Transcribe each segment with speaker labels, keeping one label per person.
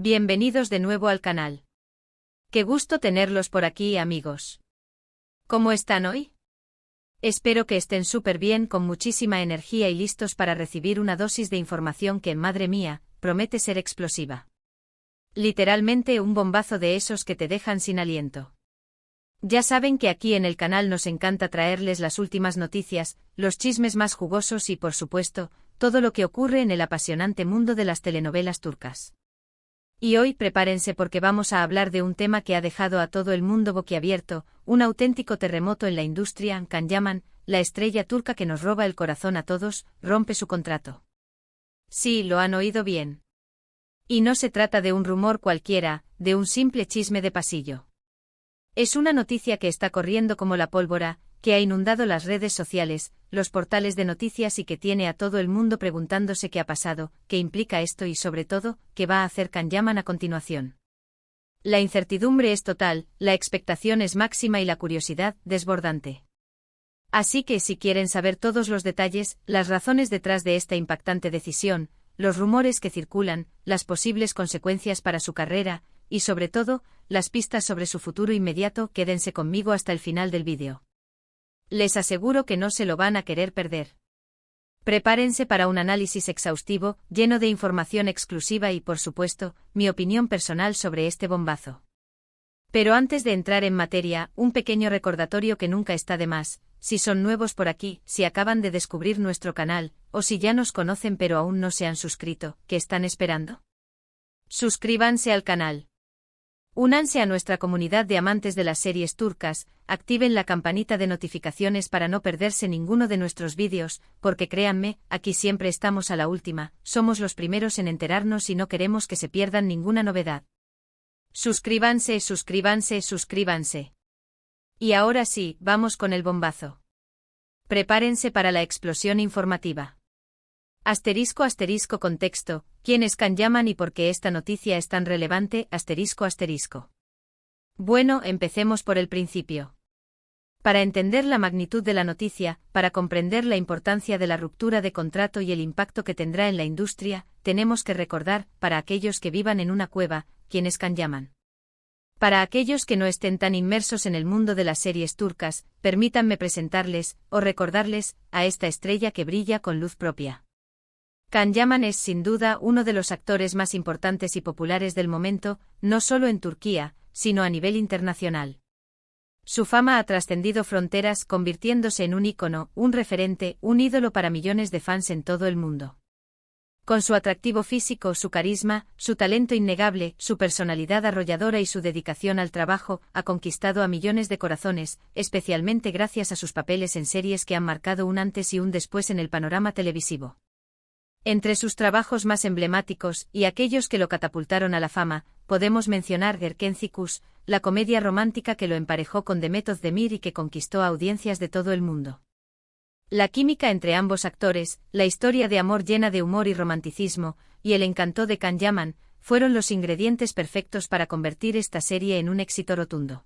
Speaker 1: Bienvenidos de nuevo al canal. Qué gusto tenerlos por aquí, amigos. ¿Cómo están hoy? Espero que estén súper bien, con muchísima energía y listos para recibir una dosis de información que, madre mía, promete ser explosiva. Literalmente un bombazo de esos que te dejan sin aliento. Ya saben que aquí en el canal nos encanta traerles las últimas noticias, los chismes más jugosos y, por supuesto, todo lo que ocurre en el apasionante mundo de las telenovelas turcas. Y hoy prepárense porque vamos a hablar de un tema que ha dejado a todo el mundo boquiabierto, un auténtico terremoto en la industria. Can Yaman, la estrella turca que nos roba el corazón a todos, rompe su contrato. Sí, lo han oído bien. Y no se trata de un rumor cualquiera, de un simple chisme de pasillo. Es una noticia que está corriendo como la pólvora, que ha inundado las redes sociales, los portales de noticias y que tiene a todo el mundo preguntándose qué ha pasado, qué implica esto y sobre todo, qué va a hacer Can Yaman a continuación. La incertidumbre es total, la expectación es máxima y la curiosidad desbordante. Así que si quieren saber todos los detalles, las razones detrás de esta impactante decisión, los rumores que circulan, las posibles consecuencias para su carrera, y sobre todo, las pistas sobre su futuro inmediato, quédense conmigo hasta el final del vídeo. Les aseguro que no se lo van a querer perder. Prepárense para un análisis exhaustivo, lleno de información exclusiva y, por supuesto, mi opinión personal sobre este bombazo. Pero antes de entrar en materia, un pequeño recordatorio que nunca está de más: si son nuevos por aquí, si acaban de descubrir nuestro canal, o si ya nos conocen pero aún no se han suscrito, ¿qué están esperando? Suscríbanse al canal. Únanse a nuestra comunidad de amantes de las series turcas, activen la campanita de notificaciones para no perderse ninguno de nuestros vídeos, porque créanme, aquí siempre estamos a la última, somos los primeros en enterarnos y no queremos que se pierdan ninguna novedad. Suscríbanse, suscríbanse, suscríbanse. Y ahora sí, vamos con el bombazo. Prepárense para la explosión informativa. Asterisco asterisco contexto, ¿quién es Can Yaman y por qué esta noticia es tan relevante? Asterisco asterisco. Bueno, empecemos por el principio. Para entender la magnitud de la noticia, para comprender la importancia de la ruptura de contrato y el impacto que tendrá en la industria, tenemos que recordar, para aquellos que vivan en una cueva, quién es Can Yaman. Para aquellos que no estén tan inmersos en el mundo de las series turcas, permítanme presentarles, o recordarles, a esta estrella que brilla con luz propia. Can Yaman es sin duda uno de los actores más importantes y populares del momento, no solo en Turquía, sino a nivel internacional. Su fama ha trascendido fronteras, convirtiéndose en un ícono, un referente, un ídolo para millones de fans en todo el mundo. Con su atractivo físico, su carisma, su talento innegable, su personalidad arrolladora y su dedicación al trabajo, ha conquistado a millones de corazones, especialmente gracias a sus papeles en series que han marcado un antes y un después en el panorama televisivo. Entre sus trabajos más emblemáticos, y aquellos que lo catapultaron a la fama, podemos mencionar Erkenci Kuş, la comedia romántica que lo emparejó con Demet Özdemir y que conquistó a audiencias de todo el mundo. La química entre ambos actores, la historia de amor llena de humor y romanticismo, y el encanto de Can Yaman, fueron los ingredientes perfectos para convertir esta serie en un éxito rotundo.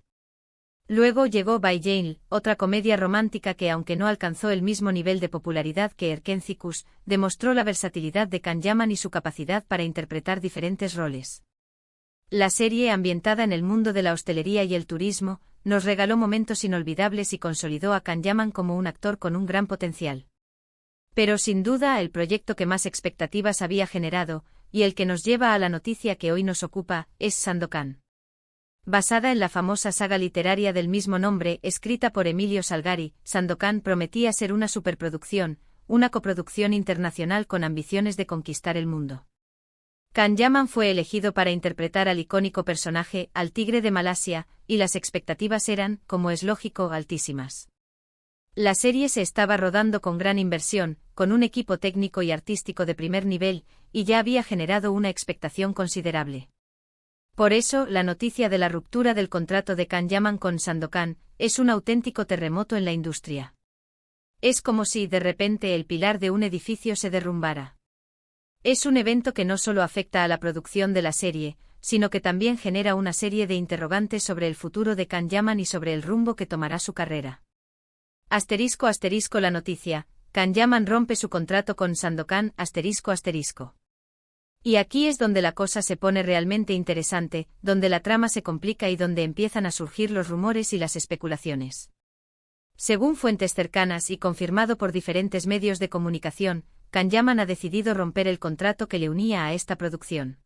Speaker 1: Luego llegó Bay Jail, otra comedia romántica que, aunque no alcanzó el mismo nivel de popularidad que Erkenci Kuş, demostró la versatilidad de Can Yaman y su capacidad para interpretar diferentes roles. La serie, ambientada en el mundo de la hostelería y el turismo, nos regaló momentos inolvidables y consolidó a Can Yaman como un actor con un gran potencial. Pero sin duda el proyecto que más expectativas había generado, y el que nos lleva a la noticia que hoy nos ocupa, es Sandokan. Basada en la famosa saga literaria del mismo nombre, escrita por Emilio Salgari, Sandokan prometía ser una superproducción, una coproducción internacional con ambiciones de conquistar el mundo. Can Yaman fue elegido para interpretar al icónico personaje, al tigre de Malasia, y las expectativas eran, como es lógico, altísimas. La serie se estaba rodando con gran inversión, con un equipo técnico y artístico de primer nivel, y ya había generado una expectación considerable. Por eso, la noticia de la ruptura del contrato de Can Yaman con Sandokan es un auténtico terremoto en la industria. Es como si, de repente, el pilar de un edificio se derrumbara. Es un evento que no solo afecta a la producción de la serie, sino que también genera una serie de interrogantes sobre el futuro de Can Yaman y sobre el rumbo que tomará su carrera. Asterisco asterisco la noticia: Can Yaman rompe su contrato con Sandokan, asterisco asterisco. Y aquí es donde la cosa se pone realmente interesante, donde la trama se complica y donde empiezan a surgir los rumores y las especulaciones. Según fuentes cercanas y confirmado por diferentes medios de comunicación, Can Yaman ha decidido romper el contrato que le unía a esta producción.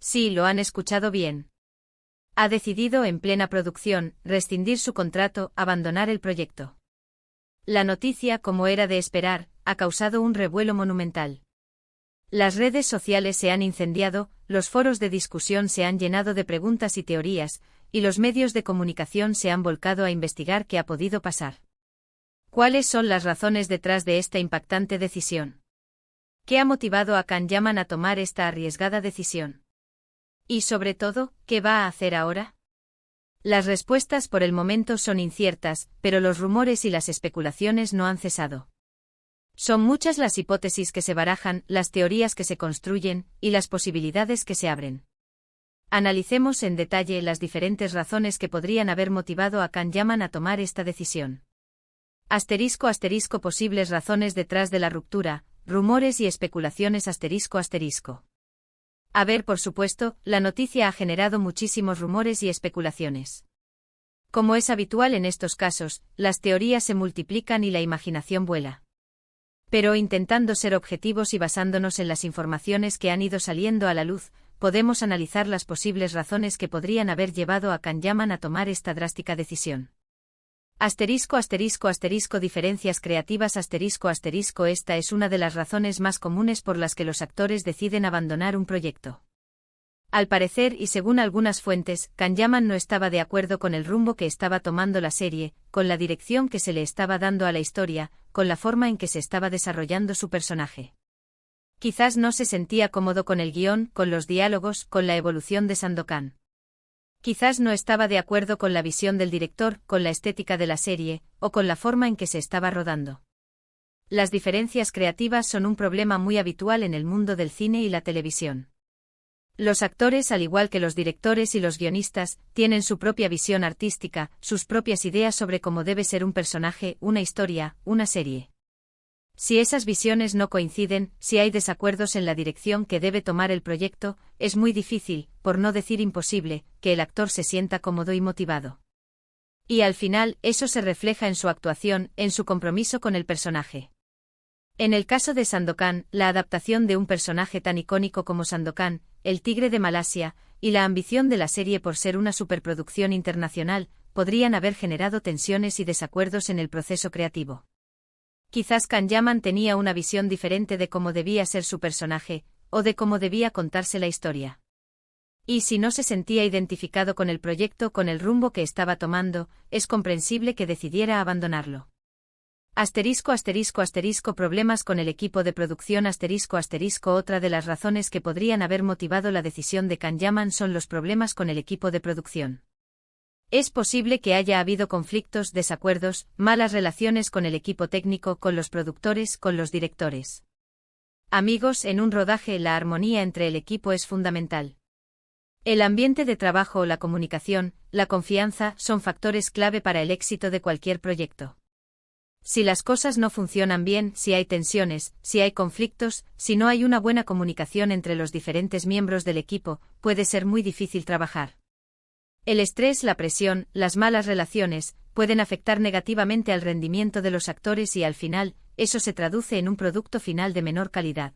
Speaker 1: Sí, lo han escuchado bien. Ha decidido, en plena producción, rescindir su contrato, abandonar el proyecto. La noticia, como era de esperar, ha causado un revuelo monumental. Las redes sociales se han incendiado, los foros de discusión se han llenado de preguntas y teorías, y los medios de comunicación se han volcado a investigar qué ha podido pasar. ¿Cuáles son las razones detrás de esta impactante decisión? ¿Qué ha motivado a Can Yaman a tomar esta arriesgada decisión? Y sobre todo, ¿qué va a hacer ahora? Las respuestas por el momento son inciertas, pero los rumores y las especulaciones no han cesado. Son muchas las hipótesis que se barajan, las teorías que se construyen, y las posibilidades que se abren. Analicemos en detalle las diferentes razones que podrían haber motivado a Can Yaman a tomar esta decisión. *** Posibles razones detrás de la ruptura, rumores y especulaciones ***. A ver, por supuesto, la noticia ha generado muchísimos rumores y especulaciones. Como es habitual en estos casos, las teorías se multiplican y la imaginación vuela. Pero intentando ser objetivos y basándonos en las informaciones que han ido saliendo a la luz, podemos analizar las posibles razones que podrían haber llevado a Can Yaman a tomar esta drástica decisión. Diferencias creativas Esta es una de las razones más comunes por las que los actores deciden abandonar un proyecto. Al parecer y según algunas fuentes, Can Yaman no estaba de acuerdo con el rumbo que estaba tomando la serie, con la dirección que se le estaba dando a la historia, con la forma en que se estaba desarrollando su personaje. Quizás no se sentía cómodo con el guión, con los diálogos, con la evolución de Sandokan. Quizás no estaba de acuerdo con la visión del director, con la estética de la serie, o con la forma en que se estaba rodando. Las diferencias creativas son un problema muy habitual en el mundo del cine y la televisión. Los actores, al igual que los directores y los guionistas, tienen su propia visión artística, sus propias ideas sobre cómo debe ser un personaje, una historia, una serie. Si esas visiones no coinciden, si hay desacuerdos en la dirección que debe tomar el proyecto, es muy difícil, por no decir imposible, que el actor se sienta cómodo y motivado. Y al final, eso se refleja en su actuación, en su compromiso con el personaje. En el caso de Sandokan, la adaptación de un personaje tan icónico como Sandokan, el tigre de Malasia, y la ambición de la serie por ser una superproducción internacional, podrían haber generado tensiones y desacuerdos en el proceso creativo. Quizás Can Yaman tenía una visión diferente de cómo debía ser su personaje, o de cómo debía contarse la historia. Y si no se sentía identificado con el proyecto, con el rumbo que estaba tomando, es comprensible que decidiera abandonarlo. Problemas con el equipo de producción Otra de las razones que podrían haber motivado la decisión de Can Yaman son los problemas con el equipo de producción. Es posible que haya habido conflictos, desacuerdos, malas relaciones con el equipo técnico, con los productores, con los directores. Amigos, en un rodaje la armonía entre el equipo es fundamental. El ambiente de trabajo, la comunicación, la confianza son factores clave para el éxito de cualquier proyecto. Si las cosas no funcionan bien, si hay tensiones, si hay conflictos, si no hay una buena comunicación entre los diferentes miembros del equipo, puede ser muy difícil trabajar. El estrés, la presión, las malas relaciones, pueden afectar negativamente al rendimiento de los actores y al final, eso se traduce en un producto final de menor calidad.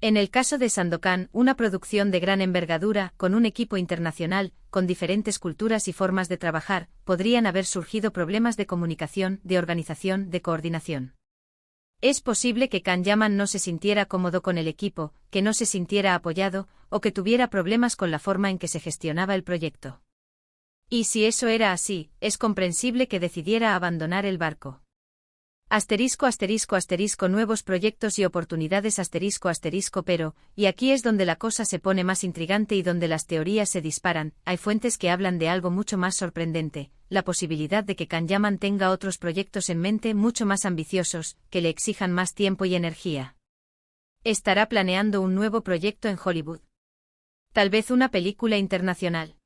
Speaker 1: En el caso de Sandokan, una producción de gran envergadura, con un equipo internacional, con diferentes culturas y formas de trabajar, podrían haber surgido problemas de comunicación, de organización, de coordinación. Es posible que Can Yaman no se sintiera cómodo con el equipo, que no se sintiera apoyado, o que tuviera problemas con la forma en que se gestionaba el proyecto. Y si eso era así, es comprensible que decidiera abandonar el barco. Nuevos proyectos y oportunidades pero, y aquí es donde la cosa se pone más intrigante y donde las teorías se disparan, hay fuentes que hablan de algo mucho más sorprendente, la posibilidad de que Can Yaman tenga otros proyectos en mente mucho más ambiciosos, que le exijan más tiempo y energía. ¿Estará planeando un nuevo proyecto en Hollywood? Tal vez una película internacional.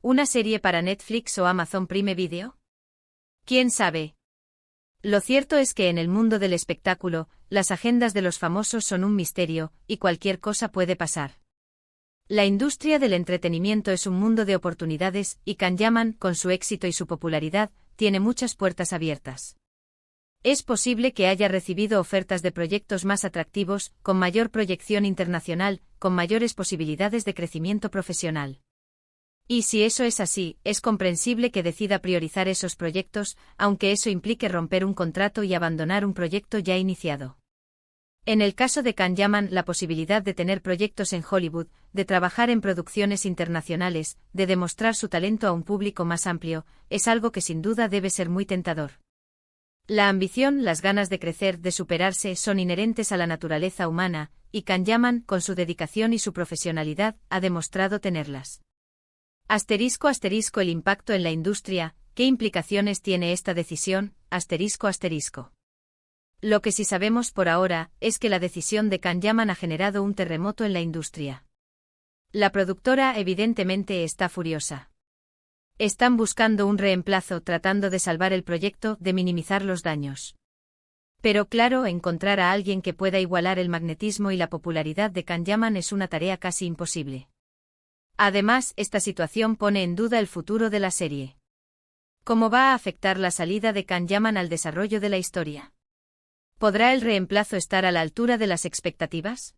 Speaker 1: ¿Una serie para Netflix o Amazon Prime Video? ¿Quién sabe? Lo cierto es que en el mundo del espectáculo, las agendas de los famosos son un misterio, y cualquier cosa puede pasar. La industria del entretenimiento es un mundo de oportunidades, y Can Yaman, con su éxito y su popularidad, tiene muchas puertas abiertas. Es posible que haya recibido ofertas de proyectos más atractivos, con mayor proyección internacional, con mayores posibilidades de crecimiento profesional. Y si eso es así, es comprensible que decida priorizar esos proyectos, aunque eso implique romper un contrato y abandonar un proyecto ya iniciado. En el caso de Can Yaman, la posibilidad de tener proyectos en Hollywood, de trabajar en producciones internacionales, de demostrar su talento a un público más amplio, es algo que sin duda debe ser muy tentador. La ambición, las ganas de crecer, de superarse, son inherentes a la naturaleza humana, y Can Yaman, con su dedicación y su profesionalidad, ha demostrado tenerlas. El impacto en la industria, ¿qué implicaciones tiene esta decisión? Lo que sí sabemos por ahora es que la decisión de Can Yaman ha generado un terremoto en la industria. La productora evidentemente está furiosa. Están buscando un reemplazo, tratando de salvar el proyecto, de minimizar los daños. Pero claro, encontrar a alguien que pueda igualar el magnetismo y la popularidad de Can Yaman es una tarea casi imposible. Además, esta situación pone en duda el futuro de la serie. ¿Cómo va a afectar la salida de Can Yaman al desarrollo de la historia? ¿Podrá el reemplazo estar a la altura de las expectativas?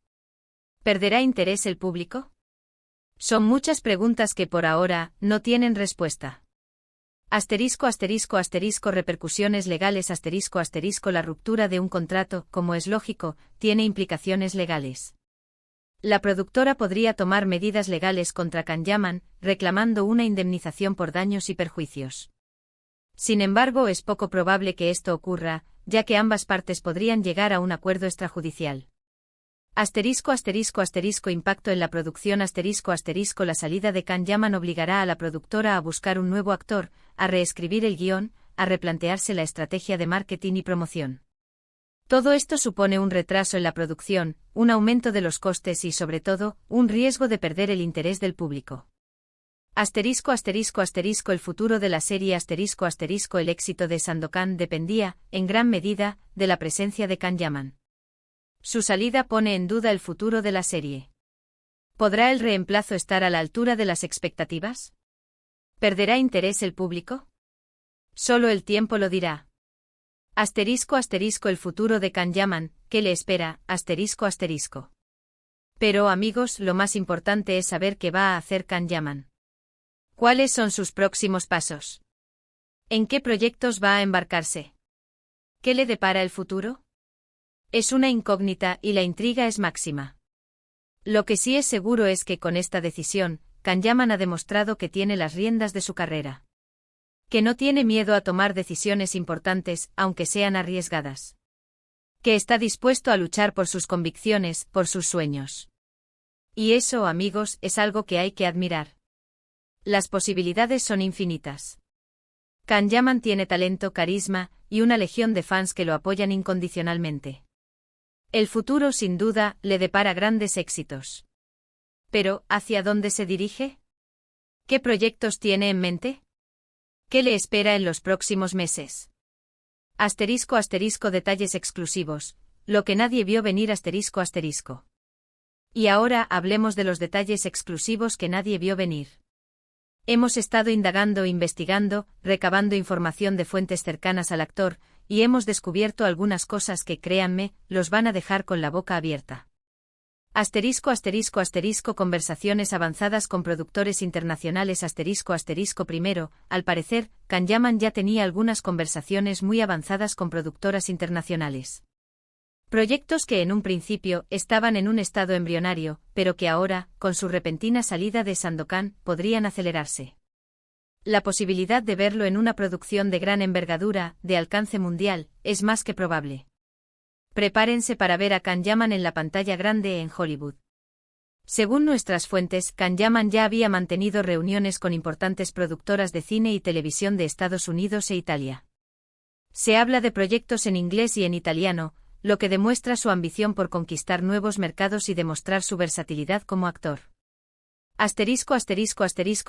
Speaker 1: ¿Perderá interés el público? Son muchas preguntas que por ahora no tienen respuesta. Repercusiones legales. La ruptura de un contrato, como es lógico, tiene implicaciones legales. La productora podría tomar medidas legales contra Can Yaman, reclamando una indemnización por daños y perjuicios. Sin embargo, es poco probable que esto ocurra, ya que ambas partes podrían llegar a un acuerdo extrajudicial. Impacto en la producción. La salida de Can Yaman obligará a la productora a buscar un nuevo actor, a reescribir el guión, a replantearse la estrategia de marketing y promoción. Todo esto supone un retraso en la producción, un aumento de los costes y, sobre todo, un riesgo de perder el interés del público. El futuro de la serie. El éxito de Sandokan dependía, en gran medida, de la presencia de Can Yaman. Su salida pone en duda el futuro de la serie. ¿Podrá el reemplazo estar a la altura de las expectativas? ¿Perderá interés el público? Solo el tiempo lo dirá. El futuro de Can Yaman, ¿qué le espera? Pero amigos, lo más importante es saber qué va a hacer Can Yaman. ¿Cuáles son sus próximos pasos? ¿En qué proyectos va a embarcarse? ¿Qué le depara el futuro? Es una incógnita y la intriga es máxima. Lo que sí es seguro es que con esta decisión, Can Yaman ha demostrado que tiene las riendas de su carrera. Que no tiene miedo a tomar decisiones importantes, aunque sean arriesgadas. Que está dispuesto a luchar por sus convicciones, por sus sueños. Y eso, amigos, es algo que hay que admirar. Las posibilidades son infinitas. Can Yaman tiene talento, carisma, y una legión de fans que lo apoyan incondicionalmente. El futuro, sin duda, le depara grandes éxitos. Pero, ¿hacia dónde se dirige? ¿Qué proyectos tiene en mente? ¿Qué le espera en los próximos meses? Detalles exclusivos, lo que nadie vio venir. Y ahora hablemos de los detalles exclusivos que nadie vio venir. Hemos estado indagando, investigando, recabando información de fuentes cercanas al actor, y hemos descubierto algunas cosas que, créanme, los van a dejar con la boca abierta. Conversaciones avanzadas con productores internacionales. Primero, al parecer, Can Yaman ya tenía algunas conversaciones muy avanzadas con productoras internacionales. Proyectos que en un principio estaban en un estado embrionario, pero que ahora, con su repentina salida de Sandokan, podrían acelerarse. La posibilidad de verlo en una producción de gran envergadura, de alcance mundial, es más que probable. Prepárense para ver a Can Yaman en la pantalla grande en Hollywood. Según nuestras fuentes, Can Yaman ya había mantenido reuniones con importantes productoras de cine y televisión de Estados Unidos e Italia. Se habla de proyectos en inglés y en italiano, lo que demuestra su ambición por conquistar nuevos mercados y demostrar su versatilidad como actor.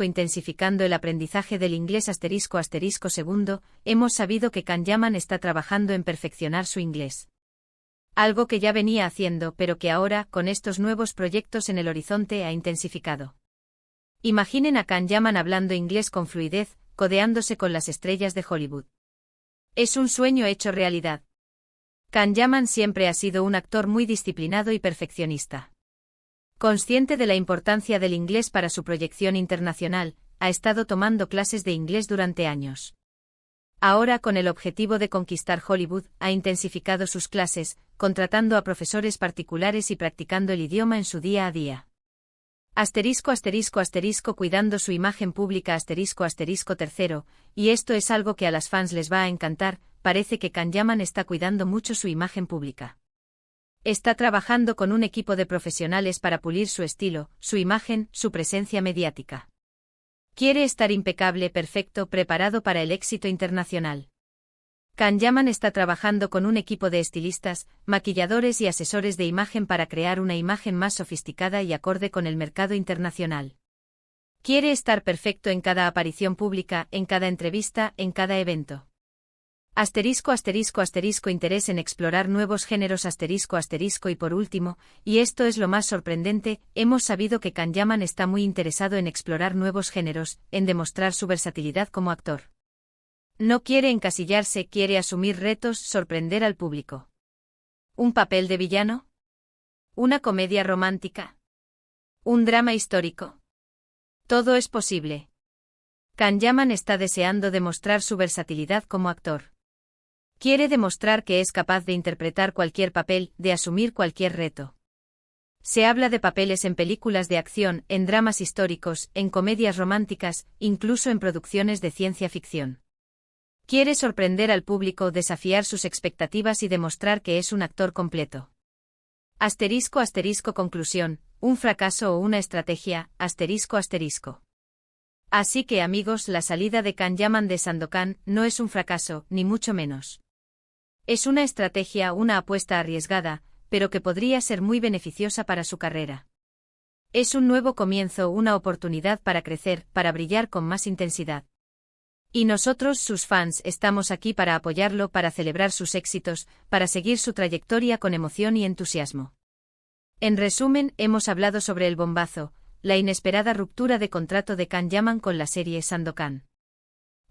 Speaker 1: Intensificando el aprendizaje del inglés. Segundo, hemos sabido que Can Yaman está trabajando en perfeccionar su inglés. Algo que ya venía haciendo, pero que ahora, con estos nuevos proyectos en el horizonte, ha intensificado. Imaginen a Can Yaman hablando inglés con fluidez, codeándose con las estrellas de Hollywood. Es un sueño hecho realidad. Can Yaman siempre ha sido un actor muy disciplinado y perfeccionista. Consciente de la importancia del inglés para su proyección internacional, ha estado tomando clases de inglés durante años. Ahora, con el objetivo de conquistar Hollywood, ha intensificado sus clases, contratando a profesores particulares y practicando el idioma en su día a día. Cuidando su imagen pública tercero, y esto es algo que a las fans les va a encantar, parece que Can Yaman está cuidando mucho su imagen pública. Está trabajando con un equipo de profesionales para pulir su estilo, su imagen, su presencia mediática. Quiere estar impecable, perfecto, preparado para el éxito internacional. Can Yaman está trabajando con un equipo de estilistas, maquilladores y asesores de imagen para crear una imagen más sofisticada y acorde con el mercado internacional. Quiere estar perfecto en cada aparición pública, en cada entrevista, en cada evento. Interés en explorar nuevos géneros y por último, y esto es lo más sorprendente, hemos sabido que Can Yaman está muy interesado en explorar nuevos géneros, en demostrar su versatilidad como actor. No quiere encasillarse, quiere asumir retos, sorprender al público. ¿Un papel de villano? ¿Una comedia romántica? ¿Un drama histórico? Todo es posible. Can Yaman está deseando demostrar su versatilidad como actor. Quiere demostrar que es capaz de interpretar cualquier papel, de asumir cualquier reto. Se habla de papeles en películas de acción, en dramas históricos, en comedias románticas, incluso en producciones de ciencia ficción. Quiere sorprender al público, desafiar sus expectativas y demostrar que es un actor completo. Conclusión, un fracaso o una estrategia, Así que amigos, la salida de Can Yaman de Sandokan no es un fracaso, ni mucho menos. Es una estrategia, una apuesta arriesgada, pero que podría ser muy beneficiosa para su carrera. Es un nuevo comienzo, una oportunidad para crecer, para brillar con más intensidad. Y nosotros, sus fans, estamos aquí para apoyarlo, para celebrar sus éxitos, para seguir su trayectoria con emoción y entusiasmo. En resumen, hemos hablado sobre el bombazo, la inesperada ruptura de contrato de Can Yaman con la serie Sandokan.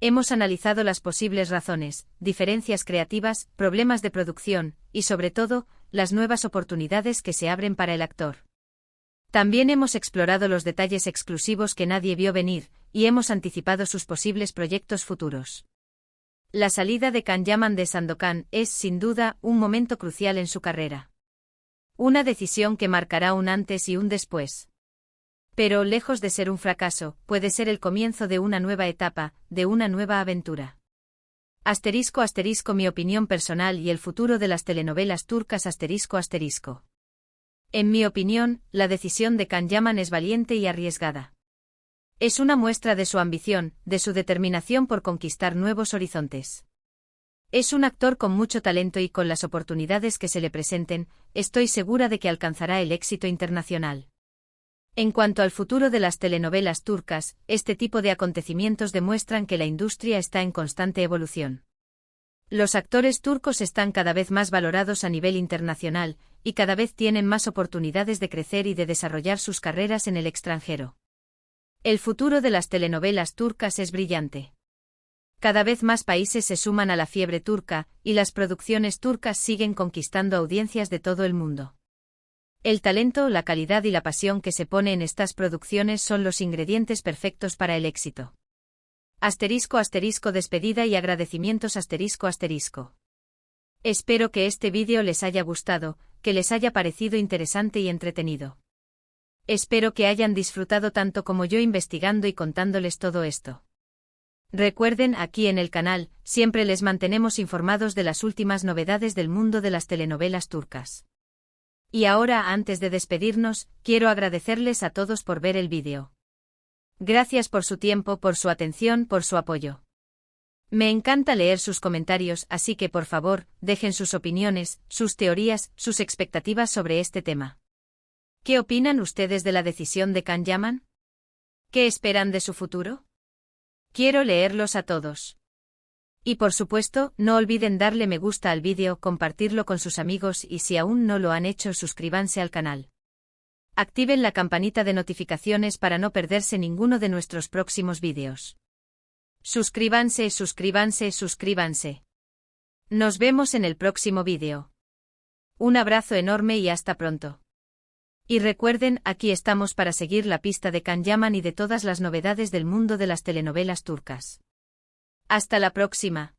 Speaker 1: Hemos analizado las posibles razones, diferencias creativas, problemas de producción, y sobre todo, las nuevas oportunidades que se abren para el actor. También hemos explorado los detalles exclusivos que nadie vio venir, y hemos anticipado sus posibles proyectos futuros. La salida de Can Yaman de Sandokan es, sin duda, un momento crucial en su carrera. Una decisión que marcará un antes y un después. Pero, lejos de ser un fracaso, puede ser el comienzo de una nueva etapa, de una nueva aventura. Mi opinión personal y el futuro de las telenovelas turcas En mi opinión, la decisión de Can Yaman es valiente y arriesgada. Es una muestra de su ambición, de su determinación por conquistar nuevos horizontes. Es un actor con mucho talento y con las oportunidades que se le presenten, estoy segura de que alcanzará el éxito internacional. En cuanto al futuro de las telenovelas turcas, este tipo de acontecimientos demuestran que la industria está en constante evolución. Los actores turcos están cada vez más valorados a nivel internacional, y cada vez tienen más oportunidades de crecer y de desarrollar sus carreras en el extranjero. El futuro de las telenovelas turcas es brillante. Cada vez más países se suman a la fiebre turca, y las producciones turcas siguen conquistando audiencias de todo el mundo. El talento, la calidad y la pasión que se pone en estas producciones son los ingredientes perfectos para el éxito. Despedida y agradecimientos Espero que este vídeo les haya gustado, que les haya parecido interesante y entretenido. Espero que hayan disfrutado tanto como yo investigando y contándoles todo esto. Recuerden, aquí en el canal, siempre les mantenemos informados de las últimas novedades del mundo de las telenovelas turcas. Y ahora, antes de despedirnos, quiero agradecerles a todos por ver el vídeo. Gracias por su tiempo, por su atención, por su apoyo. Me encanta leer sus comentarios, así que por favor, dejen sus opiniones, sus teorías, sus expectativas sobre este tema. ¿Qué opinan ustedes de la decisión de Can Yaman? ¿Qué esperan de su futuro? Quiero leerlos a todos. Y por supuesto, no olviden darle me gusta al vídeo, compartirlo con sus amigos y si aún no lo han hecho suscríbanse al canal. Activen la campanita de notificaciones para no perderse ninguno de nuestros próximos vídeos. Suscríbanse, suscríbanse, suscríbanse. Nos vemos en el próximo vídeo. Un abrazo enorme y hasta pronto. Y recuerden, aquí estamos para seguir la pista de Can Yaman y de todas las novedades del mundo de las telenovelas turcas. Hasta la próxima.